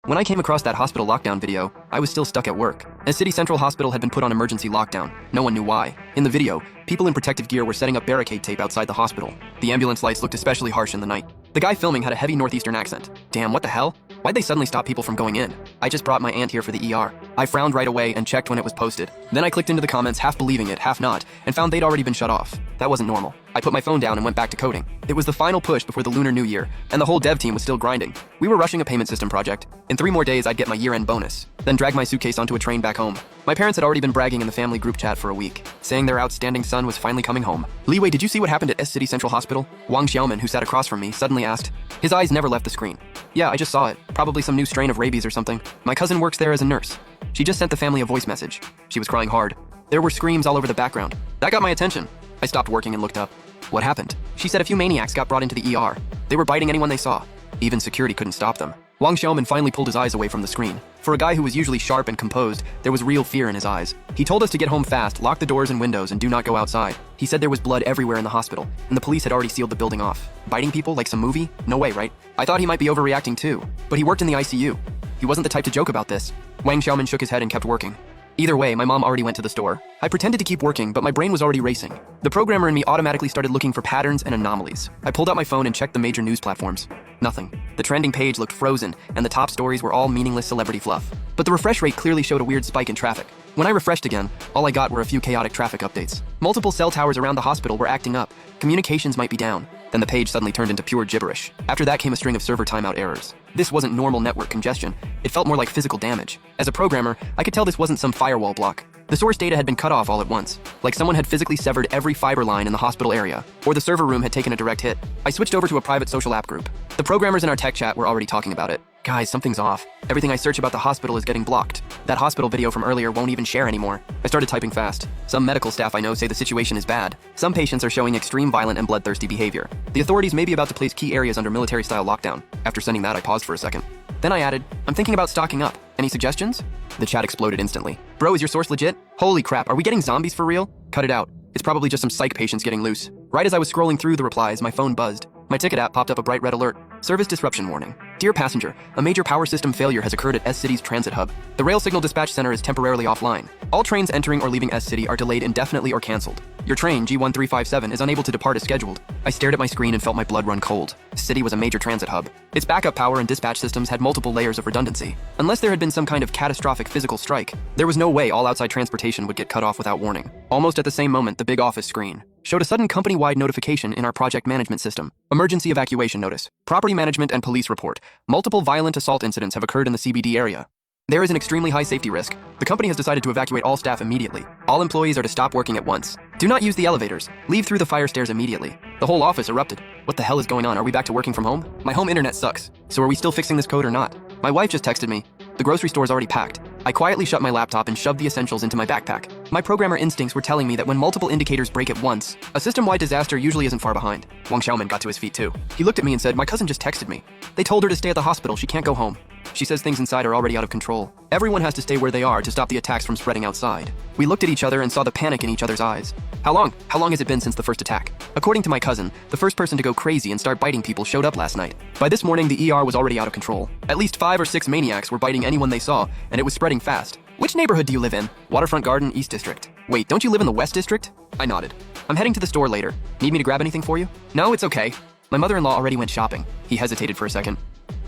When I came across that hospital lockdown video, I was still stuck at work. As City Central Hospital had been put on emergency lockdown, no one knew why. In the video, people in protective gear were setting up barricade tape outside the hospital. The ambulance lights looked especially harsh in the night. The guy filming had a heavy northeastern accent. Damn, what the hell? Why'd they suddenly stop people from going in? I just brought my aunt here for the ER. I frowned right away and checked when it was posted. Then I clicked into the comments, half believing it, half not, and found they'd already been shut off. That wasn't normal. I put my phone down and went back to coding. It was the final push before the Lunar New Year, and the whole dev team was still grinding. We were rushing a payment system project. In 3 more days, I'd get my year-end bonus, then drag my suitcase onto a train back home. My parents had already been bragging in the family group chat for a week, saying their outstanding son was finally coming home. Leeway, did you see what happened at City Central Hospital? Wang Xiaoman, who sat across from me, suddenly asked. His eyes never left the screen. Yeah, I just saw it. Probably some new strain of rabies or something. My cousin works there as a nurse. She just sent the family a voice message. She was crying hard. There were screams all over the background. That got my attention. I stopped working and looked up. What happened? She said a few maniacs got brought into the ER. They were biting anyone they saw. Even security couldn't stop them. Wang Xiaoman finally pulled his eyes away from the screen. For a guy who was usually sharp and composed, there was real fear in his eyes. He told us to get home fast, lock the doors and windows, and do not go outside. He said there was blood everywhere in the hospital, and the police had already sealed the building off. Biting people like some movie? No way, right? I thought he might be overreacting too, but he worked in the ICU. He wasn't the type to joke about this. Wang Xiaoman shook his head and kept working. Either way, my mom already went to the store. I pretended to keep working, but my brain was already racing. The programmer in me automatically started looking for patterns and anomalies. I pulled out my phone and checked the major news platforms. Nothing. The trending page looked frozen, and the top stories were all meaningless celebrity fluff. But the refresh rate clearly showed a weird spike in traffic. When I refreshed again, all I got were a few chaotic traffic updates. Multiple cell towers around the hospital were acting up. Communications might be down. Then the page suddenly turned into pure gibberish. After that came a string of server timeout errors. This wasn't normal network congestion. It felt more like physical damage. As a programmer, I could tell this wasn't some firewall block. The source data had been cut off all at once, like someone had physically severed every fiber line in the hospital area, or the server room had taken a direct hit. I switched over to a private social app group. The programmers in our tech chat were already talking about it. Guys, something's off. Everything I search about the hospital is getting blocked. That hospital video from earlier won't even share anymore. I started typing fast. Some medical staff I know say the situation is bad. Some patients are showing extreme violent and bloodthirsty behavior. The authorities may be about to place key areas under military-style lockdown. After sending that, I paused for a second. Then I added, I'm thinking about stocking up. Any suggestions? The chat exploded instantly. Bro, is your source legit? Holy crap, are we getting zombies for real? Cut it out. It's probably just some psych patients getting loose. Right as I was scrolling through the replies, my phone buzzed. My ticket app popped up a bright red alert. Service disruption warning. Dear passenger, a major power system failure has occurred at S-City's transit hub. The rail signal dispatch center is temporarily offline. All trains entering or leaving S-City are delayed indefinitely or canceled. Your train, G1357, is unable to depart as scheduled. I stared at my screen and felt my blood run cold. S-City was a major transit hub. Its backup power and dispatch systems had multiple layers of redundancy. Unless there had been some kind of catastrophic physical strike, there was no way all outside transportation would get cut off without warning. Almost at the same moment, the big office screen showed a sudden company-wide notification in our project management system. Emergency evacuation notice. Property management and police report. Multiple violent assault incidents have occurred in the CBD area. There is an extremely high safety risk. The company has decided to evacuate all staff immediately. All employees are to stop working at once. Do not use the elevators. Leave through the fire stairs immediately. The whole office erupted. What the hell is going on? Are we back to working from home? My home internet sucks. So are we still fixing this code or not? My wife just texted me. The grocery store's already packed. I quietly shut my laptop and shoved the essentials into my backpack. My programmer instincts were telling me that when multiple indicators break at once, a system-wide disaster usually isn't far behind. Wang Xiaoman got to his feet too. He looked at me and said, my cousin just texted me. They told her to stay at the hospital. She can't go home. She says things inside are already out of control. Everyone has to stay where they are to stop the attacks from spreading outside. We looked at each other and saw the panic in each other's eyes. How long has it been since the first attack? According to my cousin, the first person to go crazy and start biting people showed up last night. By this morning, the ER was already out of control. At least 5 or 6 maniacs were biting anyone they saw, and it was spreading fast. Which neighborhood do you live in? Waterfront Garden, East District. Wait, don't you live in the West District? I nodded. I'm heading to the store later. Need me to grab anything for you? No, it's okay. My mother-in-law already went shopping. He hesitated for a second.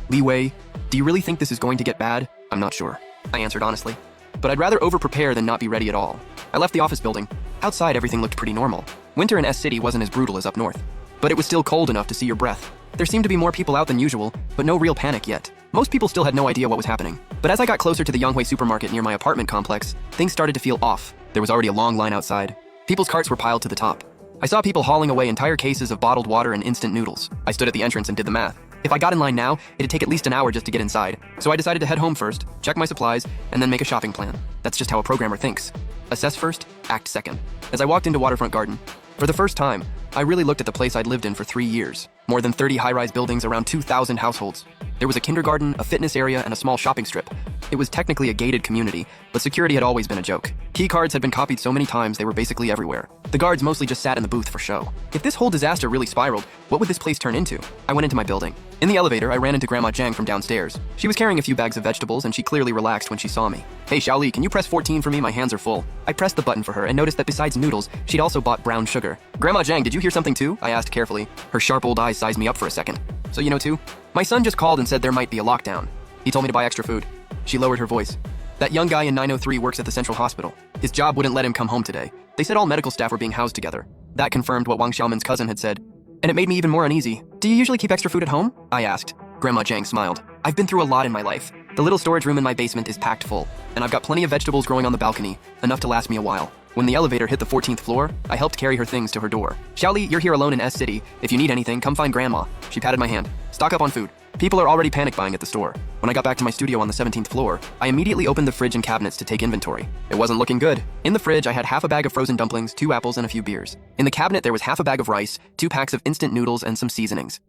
Leeway, do you really think this is going to get bad? I'm not sure. I answered honestly. But I'd rather over-prepare than not be ready at all. I left the office building. Outside, everything looked pretty normal. Winter in S-City wasn't as brutal as up north. But it was still cold enough to see your breath. There seemed to be more people out than usual, but no real panic yet. Most people still had no idea what was happening. But as I got closer to the Yonghui supermarket near my apartment complex, things started to feel off. There was already a long line outside. People's carts were piled to the top. I saw people hauling away entire cases of bottled water and instant noodles. I stood at the entrance and did the math. If I got in line now, it'd take at least an hour just to get inside. So I decided to head home first, check my supplies, and then make a shopping plan. That's just how a programmer thinks. Assess first, act second. As I walked into Waterfront Garden, for the first time, I really looked at the place I'd lived in for 3 years. More than 30 high-rise buildings, around 2,000 households. There was a kindergarten, a fitness area, and a small shopping strip. It was technically a gated community, but security had always been a joke. Key cards had been copied so many times they were basically everywhere. The guards mostly just sat in the booth for show. If this whole disaster really spiraled, what would this place turn into? I went into my building. In the elevator, I ran into Grandma Zhang from downstairs. She was carrying a few bags of vegetables and she clearly relaxed when she saw me. Hey Xiaoli, can you press 14 for me? My hands are full. I pressed the button for her and noticed that besides noodles, she'd also bought brown sugar. Grandma Zhang, did you hear something too? I asked carefully. Her sharp old eyes sized me up for a second. So you know too? My son just called and said there might be a lockdown. He told me to buy extra food. She lowered her voice. That young guy in 903 works at the Central Hospital. His job wouldn't let him come home today. They said all medical staff were being housed together. That confirmed what Wang Xiaomin's cousin had said. And it made me even more uneasy. Do you usually keep extra food at home? I asked. Grandma Zhang smiled. I've been through a lot in my life. The little storage room in my basement is packed full, and I've got plenty of vegetables growing on the balcony, enough to last me a while. When the elevator hit the 14th floor, I helped carry her things to her door. Xiaoli, you're here alone in S City. If you need anything, come find Grandma. She patted my hand. Stock up on food. People are already panic buying at the store. When I got back to my studio on the 17th floor, I immediately opened the fridge and cabinets to take inventory. It wasn't looking good. In the fridge, I had half a bag of frozen dumplings, 2 apples, and a few beers. In the cabinet, there was half a bag of rice, 2 packs of instant noodles, and some seasonings.